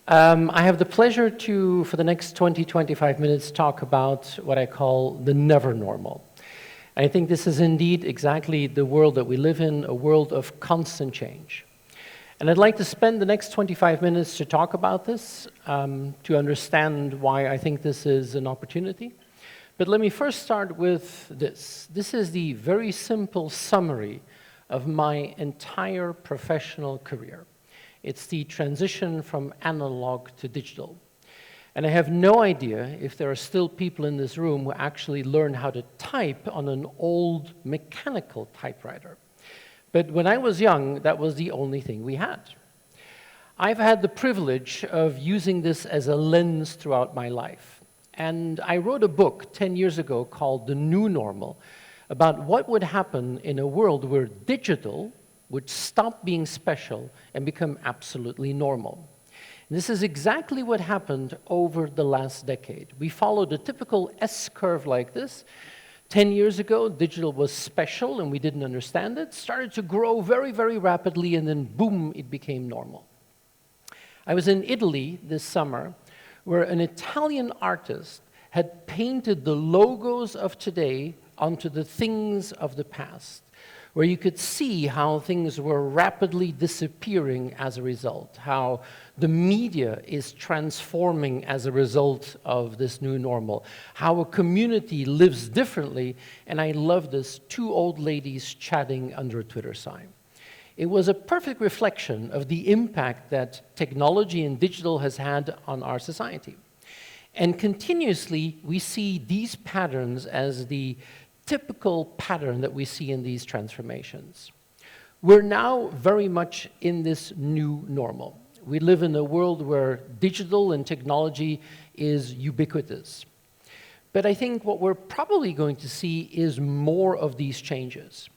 I have the pleasure to, for the next 25 minutes, talk about what I call the never normal. I think this is indeed exactly the world that we live in, a world of constant change. And I'd like to spend the next 25 minutes to talk about this, to understand why I think this is an opportunity. But let me first start with this. This is the very simple summary of my entire professional career. It's the transition from analog to digital. And I have no idea if there are still people in this room who actually learn how to type on an old mechanical typewriter. But when I was young, that was the only thing we had. I've had the privilege of using this as a lens throughout my life. And I wrote a book 10 years ago called The New Normal about what would happen in a world where digital would stop being special and become absolutely normal. And this is exactly what happened over the last decade. We followed a typical S-curve like this. 10 years ago, digital was special and we didn't understand it, started to grow very, very rapidly, and then boom, it became normal. I was in Italy this summer where an Italian artist had painted the logos of today onto the things of the past, where you could see how things were rapidly disappearing as a result, how the media is transforming as a result of this new normal, how a community lives differently, and I love this, two old ladies chatting under a Twitter sign. It was a perfect reflection of the impact that technology and digital has had on our society. And continuously, we see these patterns as the typical pattern that we see in these transformations. We're now very much in this new normal. We live in a world where digital and technology is ubiquitous. But I think what we're probably going to see is more of these changes.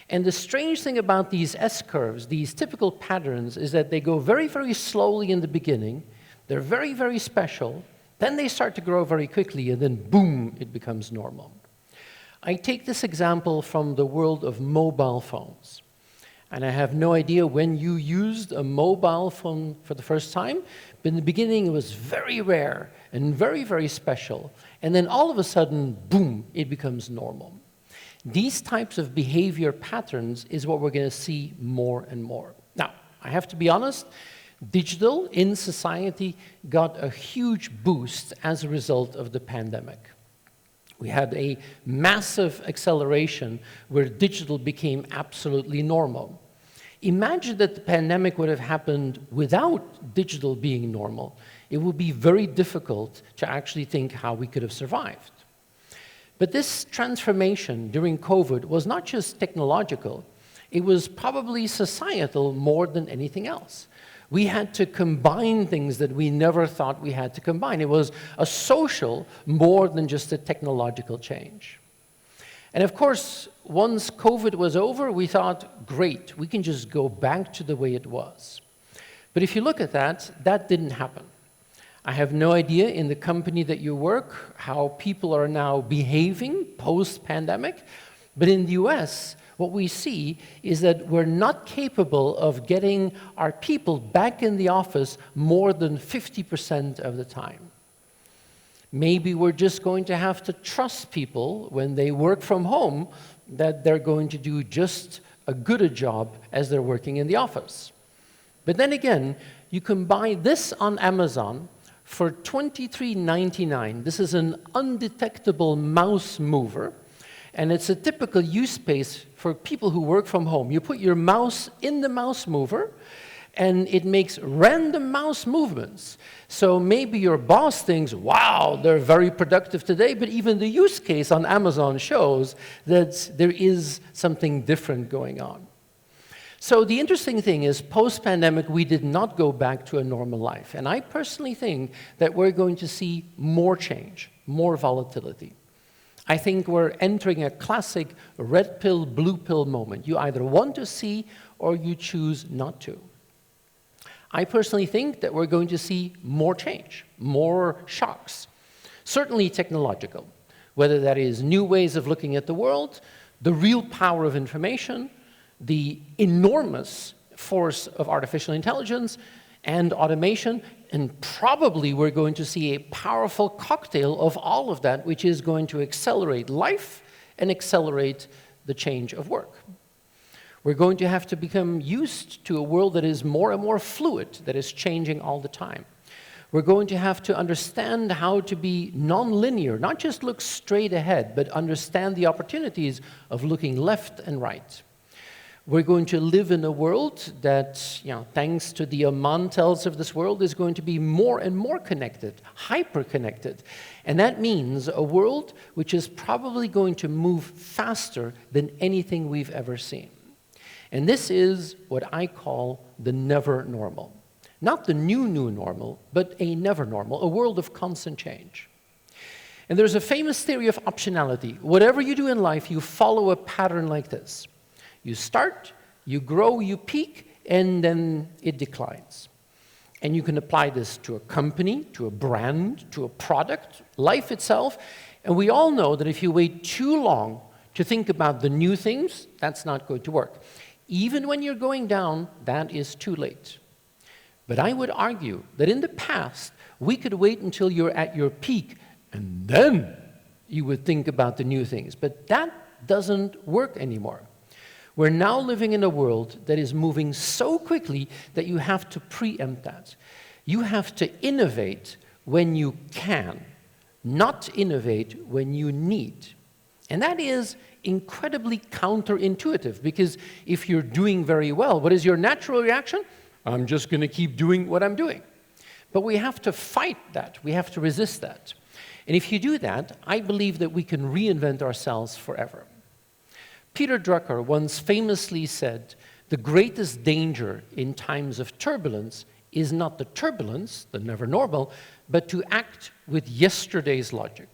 And the strange thing about these S-curves, these typical patterns, is that they go very, very slowly in the beginning. They're very, very special. Then they start to grow very quickly, and then boom, it becomes normal. I take this example from the world of mobile phones. And I have no idea when you used a mobile phone for the first time, but in the beginning it was very rare and very, very special. And then all of a sudden, boom, it becomes normal. These types of behavior patterns is what we're going to see more and more. Now, I have to be honest, digital in society got a huge boost as a result of the pandemic. We had a massive acceleration where digital became absolutely normal. Imagine that the pandemic would have happened without digital being normal. It would be very difficult to actually think how we could have survived. But this transformation during COVID was not just technological, it was probably societal more than anything else. We had to combine things that we never thought we had to combine. It was a social more than just a technological change. And of course, once COVID was over, we thought, great, we can just go back to the way it was. But if you look at that, that didn't happen. I have no idea in the company that you work how people are now behaving post-pandemic, but in the US, what we see is that we're not capable of getting our people back in the office more than 50% of the time. Maybe we're just going to have to trust people when they work from home that they're going to do just as good a job as they're working in the office. But then again, you can buy this on Amazon for $23.99. This is an undetectable mouse mover. And it's a typical use case for people who work from home. You put your mouse in the mouse mover, and it makes random mouse movements. So maybe your boss thinks, wow, they're very productive today, but even the use case on Amazon shows that there is something different going on. So the interesting thing is, post-pandemic, we did not go back to a normal life. And I personally think that we're going to see more change, more volatility. I think we're entering a classic red pill, blue pill moment. You either want to see or you choose not to. I personally think that we're going to see more change, more shocks. Certainly technological, whether that is new ways of looking at the world, the real power of information, the enormous force of artificial intelligence and automation, And probably we're going to see a powerful cocktail of all of that, which is going to accelerate life and accelerate the change of work. We're going to have to become used to a world that is more and more fluid, that is changing all the time. We're going to have to understand how to be non-linear, not just look straight ahead, but understand the opportunities of looking left and right. We're going to live in a world that, thanks to the Amantels of this world, is going to be more and more connected, hyper-connected. And that means a world which is probably going to move faster than anything we've ever seen. And this is what I call the never normal. Not the new normal, but a never normal, a world of constant change. And there's a famous theory of optionality. Whatever you do in life, you follow a pattern like this. You start, you grow, you peak, and then it declines. And you can apply this to a company, to a brand, to a product, life itself. And we all know that if you wait too long to think about the new things, that's not going to work. Even when you're going down, that is too late. But I would argue that in the past, we could wait until you're at your peak, and then you would think about the new things. But that doesn't work anymore. We're now living in a world that is moving so quickly that you have to preempt that. You have to innovate when you can, not innovate when you need. And that is incredibly counterintuitive, because if you're doing very well, what is your natural reaction? I'm just going to keep doing what I'm doing. But we have to fight that. We have to resist that. And if you do that, I believe that we can reinvent ourselves forever. Peter Drucker once famously said, the greatest danger in times of turbulence is not the turbulence, the never normal, but to act with yesterday's logic.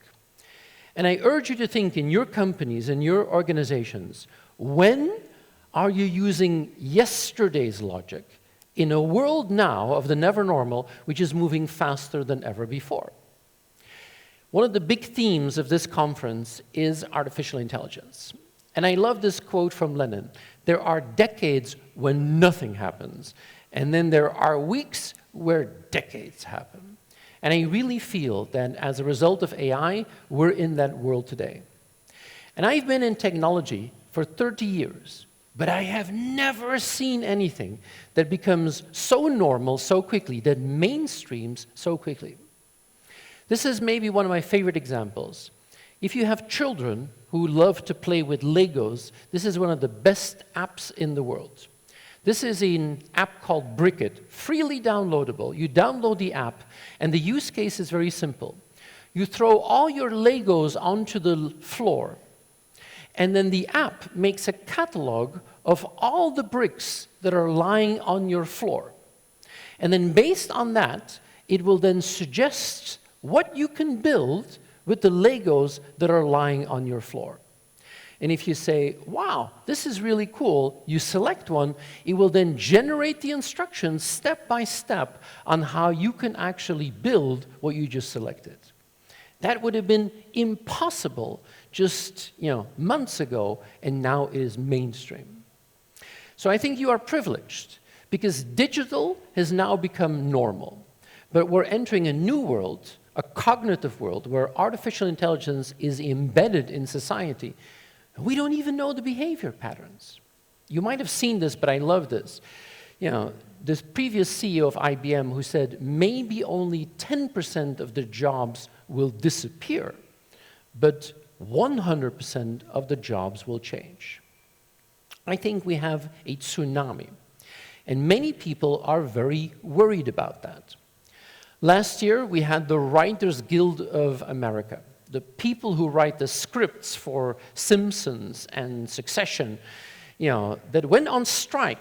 And I urge you to think in your companies and your organizations, when are you using yesterday's logic in a world now of the never normal, which is moving faster than ever before? One of the big themes of this conference is artificial intelligence. And I love this quote from Lenin. There are decades when nothing happens, and then there are weeks where decades happen. And I really feel that as a result of AI, we're in that world today. And I've been in technology for 30 years, but I have never seen anything that becomes so normal so quickly, that mainstreams so quickly. This is maybe one of my favorite examples. If you have children who love to play with Legos, this is one of the best apps in the world. This is an app called Brickit, freely downloadable. You download the app, and the use case is very simple. You throw all your Legos onto the floor, and then the app makes a catalog of all the bricks that are lying on your floor. And then based on that, it will then suggest what you can build with the Legos that are lying on your floor. And if you say, wow, this is really cool, you select one, it will then generate the instructions step by step on how you can actually build what you just selected. That would have been impossible just months ago, and now it is mainstream. So I think you are privileged, because digital has now become normal. But we're entering a new world, a cognitive world, where artificial intelligence is embedded in society. We don't even know the behavior patterns. You might have seen this, but I love this. This previous CEO of IBM who said maybe only 10% of the jobs will disappear, but 100% of the jobs will change. I think we have a tsunami, and many people are very worried about that. Last year, we had the Writers Guild of America, the people who write the scripts for Simpsons and Succession, that went on strike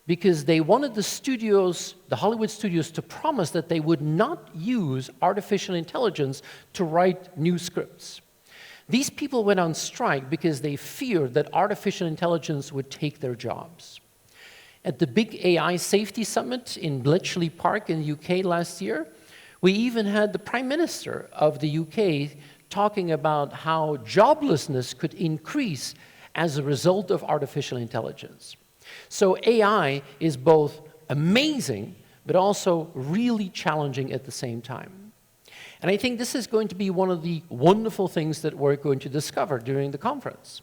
because they wanted the studios, the Hollywood studios, to promise that they would not use artificial intelligence to write new scripts. These people went on strike because they feared that artificial intelligence would take their jobs. At the big AI Safety Summit in Bletchley Park in the UK last year, we even had the Prime Minister of the UK talking about how joblessness could increase as a result of artificial intelligence. So AI is both amazing, but also really challenging at the same time. And I think this is going to be one of the wonderful things that we're going to discover during the conference.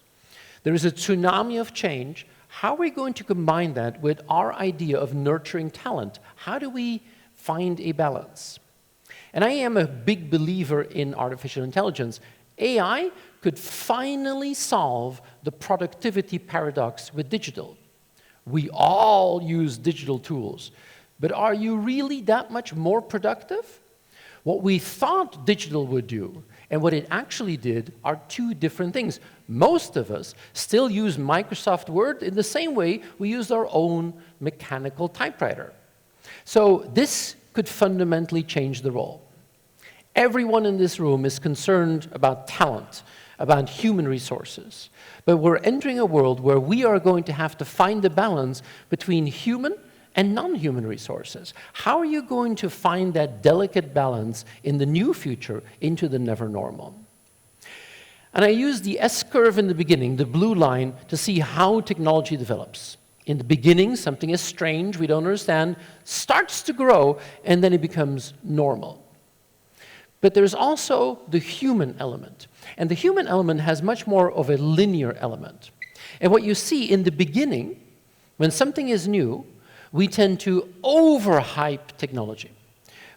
There is a tsunami of change. How are we going to combine that with our idea of nurturing talent? How do we find a balance? And I am a big believer in artificial intelligence. AI could finally solve the productivity paradox with digital. We all use digital tools, but are you really that much more productive? What we thought digital would do and what it actually did are two different things. Most of us still use Microsoft Word in the same way we use our own mechanical typewriter. So this could fundamentally change the role. Everyone in this room is concerned about talent, about human resources. But we're entering a world where we are going to have to find the balance between human and non-human resources. How are you going to find that delicate balance in the new future into the never normal? And I use the S-curve in the beginning, the blue line, to see how technology develops. In the beginning, something is strange, we don't understand, starts to grow, and then it becomes normal. But there's also the human element. And the human element has much more of a linear element. And what you see in the beginning, when something is new, we tend to overhype technology.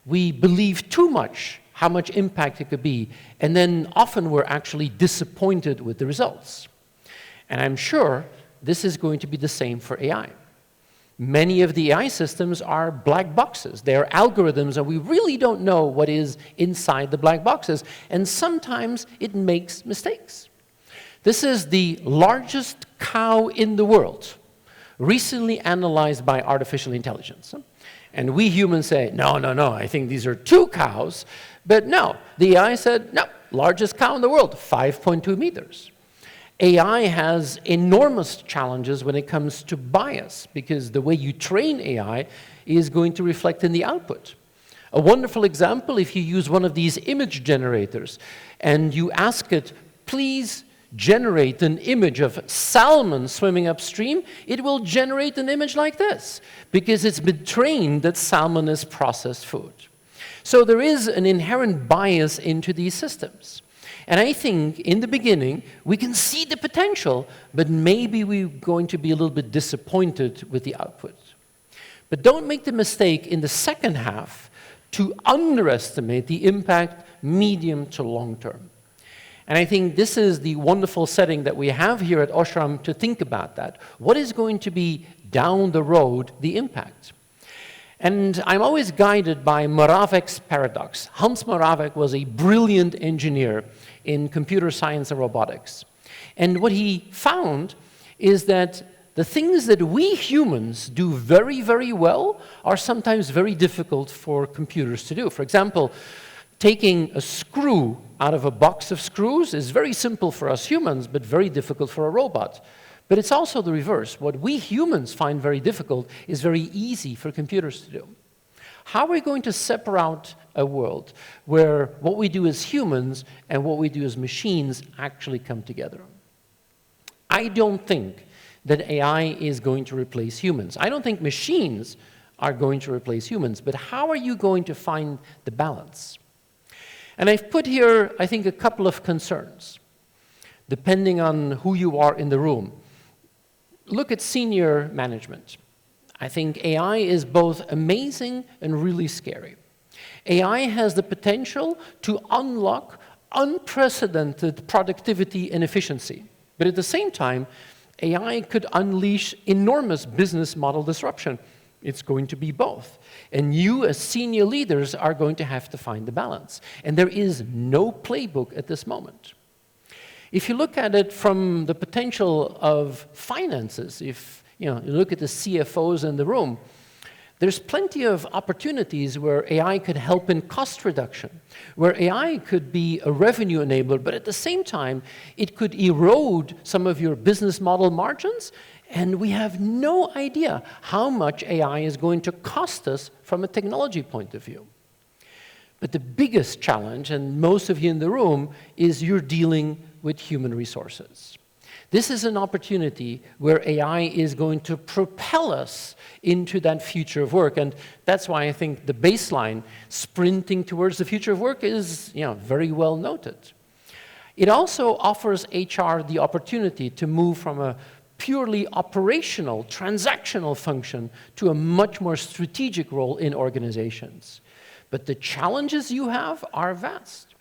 We believe too much how much impact it could be, and then often we're actually disappointed with the results. And I'm sure this is going to be the same for AI. Many of the AI systems are black boxes. They are algorithms, and we really don't know what is inside the black boxes, and sometimes it makes mistakes. This is the largest cow in the world, recently analyzed by artificial intelligence. And we humans say, no, no, no, I think these are 2 cows. But no, the AI said, no, largest cow in the world, 5.2 meters. AI has enormous challenges when it comes to bias, because the way you train AI is going to reflect in the output. A wonderful example, if you use one of these image generators and you ask it, please generate an image of salmon swimming upstream, it will generate an image like this, because it's been trained that salmon is processed food. So there is an inherent bias into these systems. And I think in the beginning, we can see the potential, but maybe we're going to be a little bit disappointed with the output. But don't make the mistake in the second half to underestimate the impact medium to long term. And I think this is the wonderful setting that we have here at Oshram to think about that. What is going to be down the road the impact? And I'm always guided by Moravec's paradox. Hans Moravec was a brilliant engineer in computer science and robotics. And what he found is that the things that we humans do very, very well are sometimes very difficult for computers to do. For example, taking a screw out of a box of screws is very simple for us humans, but very difficult for a robot. But it's also the reverse. What we humans find very difficult is very easy for computers to do. How are we going to separate out a world where what we do as humans and what we do as machines actually come together? I don't think that AI is going to replace humans. I don't think machines are going to replace humans, but how are you going to find the balance? And I've put here, I think, a couple of concerns, depending on who you are in the room. Look at senior management. I think AI is both amazing and really scary. AI has the potential to unlock unprecedented productivity and efficiency. But at the same time, AI could unleash enormous business model disruption. It's going to be both. And you, as senior leaders, are going to have to find the balance. And there is no playbook at this moment. If you look at it from the potential of finances, if you look at the CFOs in the room, there's plenty of opportunities where AI could help in cost reduction, where AI could be a revenue enabler, but at the same time, it could erode some of your business model margins, and we have no idea how much AI is going to cost us from a technology point of view. But the biggest challenge, and most of you in the room, is you're dealing with human resources. This is an opportunity where AI is going to propel us into that future of work. And that's why I think the baseline, sprinting towards the future of work, is very well noted. It also offers HR the opportunity to move from a purely operational, transactional function to a much more strategic role in organizations. But the challenges you have are vast.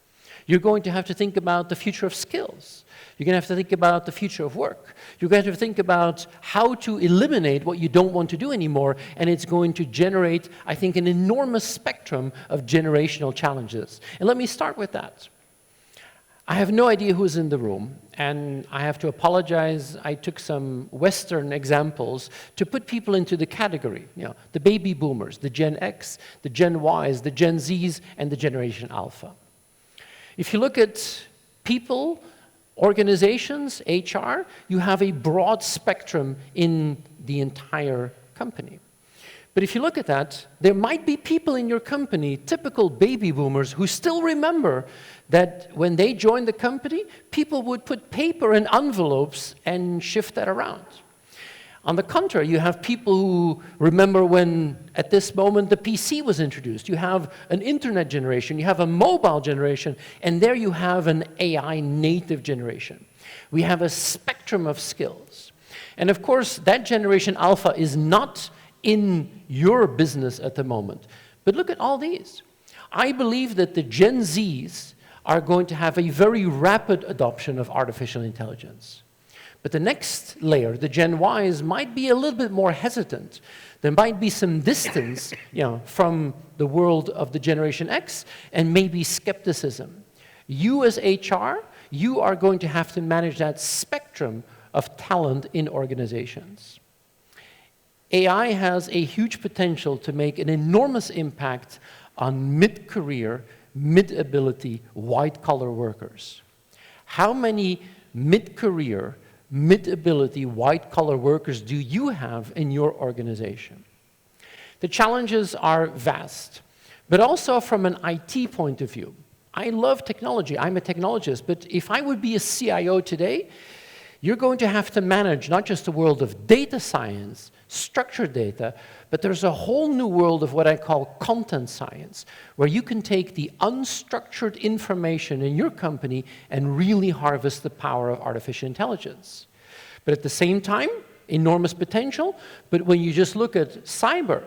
You're going to have to think about the future of skills. You're going to have to think about the future of work. You're going to have to think about how to eliminate what you don't want to do anymore, and it's going to generate, I think, an enormous spectrum of generational challenges. And let me start with that. I have no idea who's in the room, and I have to apologize. I took some Western examples to put people into the category, the baby boomers, the Gen X, the Gen Ys, the Gen Zs, and the Generation Alpha. If you look at people, organizations, HR, you have a broad spectrum in the entire company. But if you look at that, there might be people in your company, typical baby boomers, who still remember that when they joined the company, people would put paper in envelopes and shift that around. On the contrary, you have people who remember when, at this moment, the PC was introduced. You have an internet generation, you have a mobile generation, and there you have an AI native generation. We have a spectrum of skills. And of course, that generation alpha is not in your business at the moment. But look at all these. I believe that the Gen Zs are going to have a very rapid adoption of artificial intelligence. But the next layer, the Gen Ys, might be a little bit more hesitant. There might be some distance from the world of the Generation X, and maybe skepticism. You as HR, you are going to have to manage that spectrum of talent in organizations. AI has a huge potential to make an enormous impact on mid-career, mid-ability, white-collar workers. How many mid-career, mid-ability, white-collar workers do you have in your organization? The challenges are vast, but also from an IT point of view. I love technology, I'm a technologist, but if I would be a CIO today, you're going to have to manage not just the world of data science, structured data, but there's a whole new world of what I call content science, where you can take the unstructured information in your company and really harvest the power of artificial intelligence. But at the same time, enormous potential, but when you just look at cyber,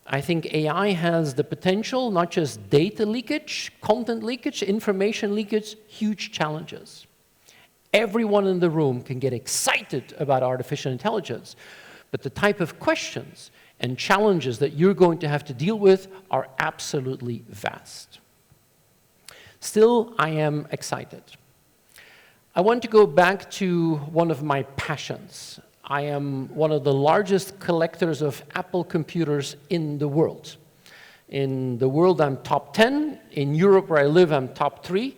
I think AI has the potential, not just data leakage, content leakage, information leakage, huge challenges. Everyone in the room can get excited about artificial intelligence, but the type of questions and challenges that you're going to have to deal with are absolutely vast. Still, I am excited. I want to go back to one of my passions. I am one of the largest collectors of Apple computers in the world. In the world, I'm top 10. In Europe, where I live, I'm top 3.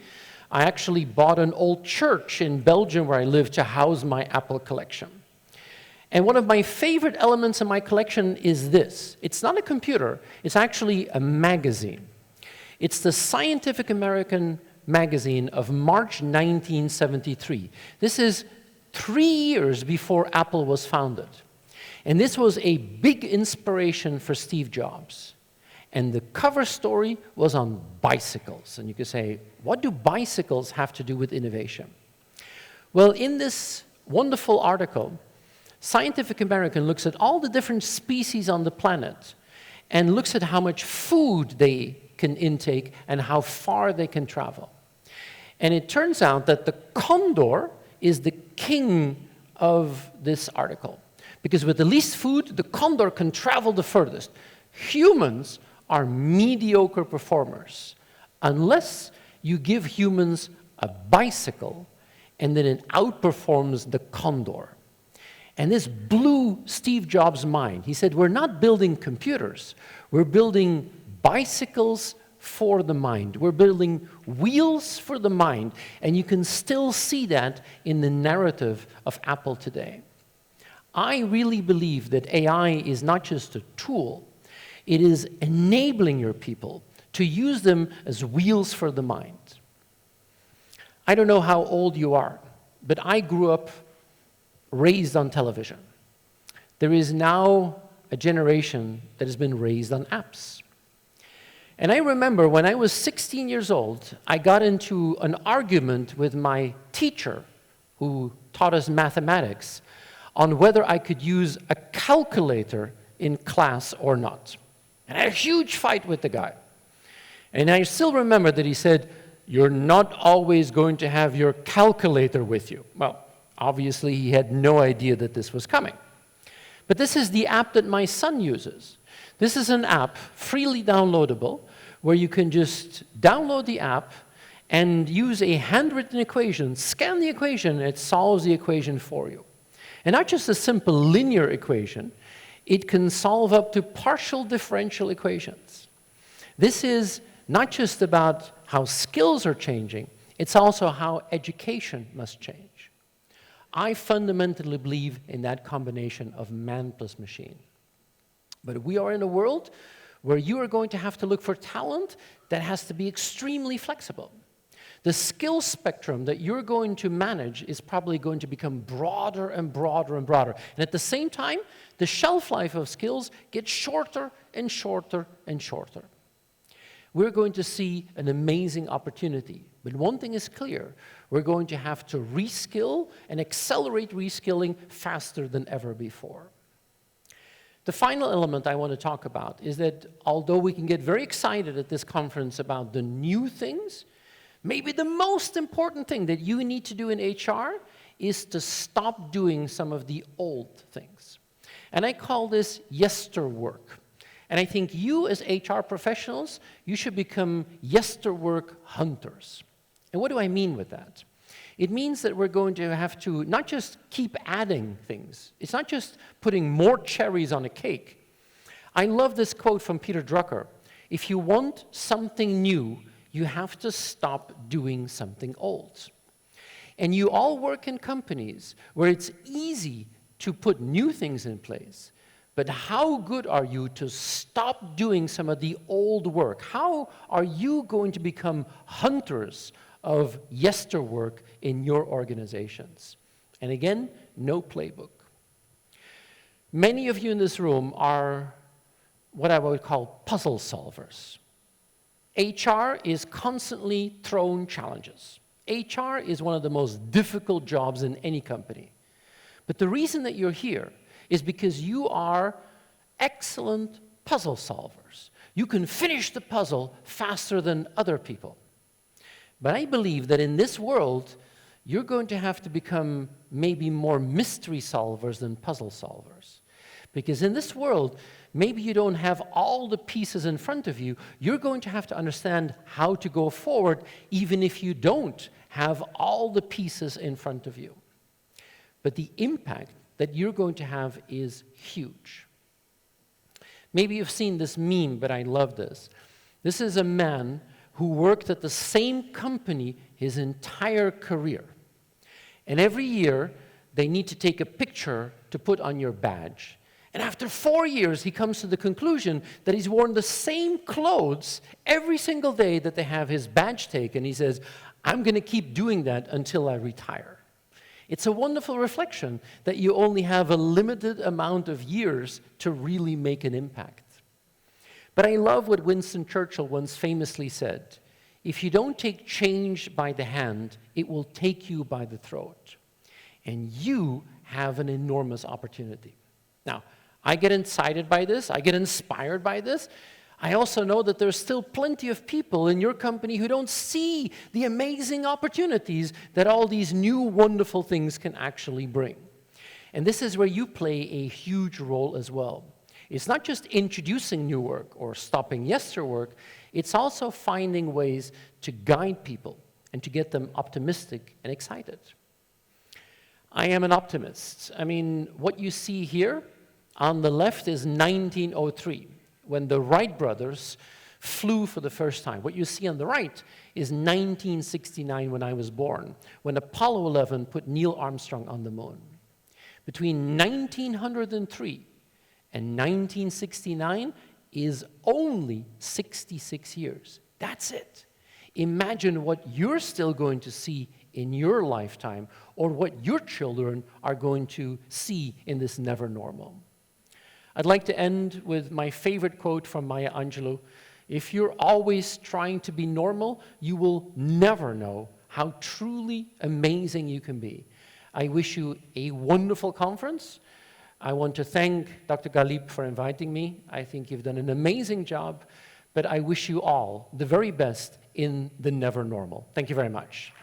I actually bought an old church in Belgium, where I live, to house my Apple collection. And one of my favorite elements in my collection is this. It's not a computer, it's actually a magazine. It's the Scientific American magazine of March 1973. This is 3 years before Apple was founded. And this was a big inspiration for Steve Jobs. And the cover story was on bicycles. And you could say, what do bicycles have to do with innovation? Well, in this wonderful article, Scientific American looks at all the different species on the planet and looks at how much food they can intake and how far they can travel. And it turns out that the condor is the king of this article. Because with the least food, the condor can travel the furthest. Humans are mediocre performers unless you give humans a bicycle and then it outperforms the condor. And this blew Steve Jobs' mind. He said, we're not building computers, we're building bicycles for the mind. We're building wheels for the mind. And you can still see that in the narrative of Apple today. I really believe that AI is not just a tool, it is enabling your people to use them as wheels for the mind. I don't know how old you are, but I grew up raised on television. There is now a generation that has been raised on apps. And I remember when I was 16 years old, I got into an argument with my teacher who taught us mathematics on whether I could use a calculator in class or not. And I had a huge fight with the guy. And I still remember that he said, "You're not always going to have your calculator with you." Well, obviously he had no idea that this was coming. But this is the app that my son uses. This is an app, freely downloadable, where you can just download the app and use a handwritten equation, scan the equation, and it solves the equation for you. And not just a simple linear equation, it can solve up to partial differential equations. This is not just about how skills are changing, it's also how education must change. I fundamentally believe in that combination of man plus machine. But we are in a world where you are going to have to look for talent that has to be extremely flexible. The skill spectrum that you're going to manage is probably going to become broader and broader and broader. And at the same time, the shelf life of skills gets shorter and shorter and shorter. We're going to see an amazing opportunity. But one thing is clear, we're going to have to reskill and accelerate reskilling faster than ever before. The final element I want to talk about is that although we can get very excited at this conference about the new things, maybe the most important thing that you need to do in HR is to stop doing some of the old things. And I call this yesterwork. And I think you as HR professionals, you should become yesterwork hunters. And what do I mean with that? It means that we're going to have to not just keep adding things. It's not just putting more cherries on a cake. I love this quote from Peter Drucker. If you want something new, you have to stop doing something old. And you all work in companies where it's easy to put new things in place. But how good are you to stop doing some of the old work? How are you going to become hunters of yesterwork in your organizations? And again, no playbook. Many of you in this room are what I would call puzzle solvers. HR is constantly thrown challenges. HR is one of the most difficult jobs in any company. But the reason that you're here is because you are excellent puzzle solvers. You can finish the puzzle faster than other people. But I believe that in this world, you're going to have to become maybe more mystery solvers than puzzle solvers. Because in this world, maybe you don't have all the pieces in front of you. You're going to have to understand how to go forward, even if you don't have all the pieces in front of you. But the impact that you're going to have is huge. Maybe you've seen this meme, but I love this. This is a man who worked at the same company his entire career. And every year, they need to take a picture to put on your badge. And after 4 years, he comes to the conclusion that he's worn the same clothes every single day that they have his badge taken. He says, I'm going to keep doing that until I retire. It's a wonderful reflection that you only have a limited amount of years to really make an impact. But I love what Winston Churchill once famously said, if you don't take change by the hand, it will take you by the throat. And you have an enormous opportunity. Now, I get excited by this, I get inspired by this. I also know that there's still plenty of people in your company who don't see the amazing opportunities that all these new wonderful things can actually bring. And this is where you play a huge role as well. It's not just introducing new work or stopping yesterwork, it's also finding ways to guide people and to get them optimistic and excited. I am an optimist. I mean, what you see here on the left is 1903, when the Wright brothers flew for the first time. What you see on the right is 1969, when I was born, when Apollo 11 put Neil Armstrong on the moon. Between 1903 and 1969 is only 66 years. That's it. Imagine what you're still going to see in your lifetime, or what your children are going to see in this never normal. I'd like to end with my favorite quote from Maya Angelou. If you're always trying to be normal, you will never know how truly amazing you can be. I wish you a wonderful conference. I want to thank Dr. Galib for inviting me. I think you've done an amazing job, but I wish you all the very best in the never normal. Thank you very much.